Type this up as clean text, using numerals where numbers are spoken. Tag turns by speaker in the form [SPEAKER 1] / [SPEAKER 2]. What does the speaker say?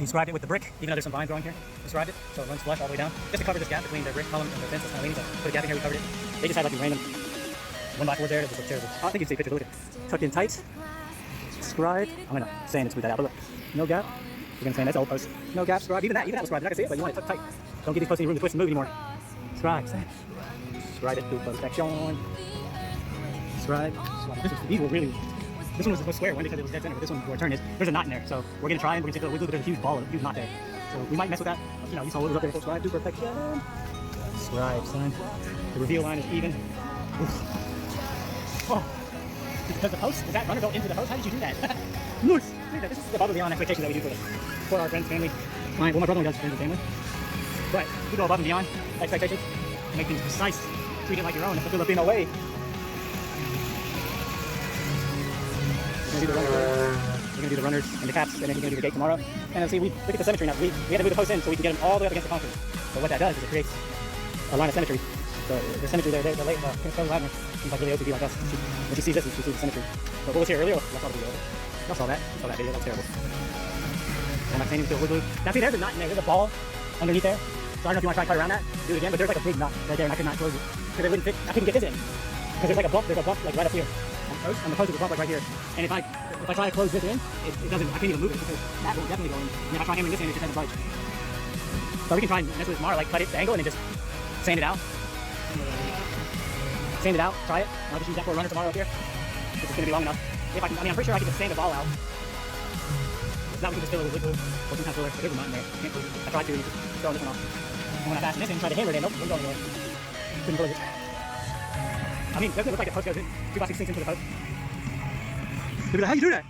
[SPEAKER 1] He scribed it with the brick, even though there's some vines growing here. He scribed it, so it runs flush all the way down. Just to cover this gap between the brick column and the fence that's kind of leaning, so put a gap in here, we covered it. They just had like these random 1x4s there that just look terrible. I think you can see pictures, look at it. Tucked in tight, scribed. I'm gonna sand and smooth that out, but look, no gap. We're gonna sand that's old post. No gap, scribed. Even that was scribed. You're not gonna see it, but you want it tucked tight. Don't give these posts any room to twist and move anymore. Scribe, sand. Scribe it, do perfection. Scribe. These were really. This one was square one because it was dead center, but this one where a turn is, there's a knot in there. So we're gonna try and we're gonna take a wiggle, but there's a huge ball, a huge knot there. So we might mess with that. You know, these holes up there, scribe, do perfection. Scribe, son. The reveal line is even. Oh. Does the post, does that runner go into the post? How did you do that? Nice. This is above and beyond expectations that we do for our friends, family. Well, my brother only does friends and family. But we go above and beyond expectations to make things precise. Treat it like your own. That's the Filipino way. We're gonna do the runners and the caps, and then we're gonna do the gate tomorrow. And see, we look at the symmetry now. We had to move the posts in so we can get them all the way up against the concrete. So what that does is it creates a line of symmetry. So the symmetry there, the late Ladner seems like really OCD like us. When she sees this, she sees the symmetry. But what was here earlier? That's all the video. Y'all saw that. You saw that video. That was terrible. And I'm painting with the wood glue. Now see, there's a knot in there. There's a ball underneath there. So I don't know if you want to try to cut around that, do it again. But there's like a big knot right there, and I could not close it because it wouldn't fit. I couldn't get this in because there's like a bump. There's a bump like right up here. On the post, there's a bump like right here. And if I try to close this in, it doesn't. I can't even move it because that will definitely go in. And if I try hammering this in, it just doesn't budge. So we can try and mess with it tomorrow, like cut it, the angle, and then just sand it out. Sand it out, try it. I'll just use that for a runner tomorrow up here. This is going to be long enough. If I can, I'm pretty sure I can just sand the ball out. If not, we can just fill it with wood glue or some kind of filler. But there's a knot in there. I tried to, just throwing this one off. And when I fasten this in, try to hammer it in, nope, wouldn't go anywhere. Couldn't close it. I mean, doesn't it look like the post goes in 2 by 16 into the post? They'd be like, how you do that?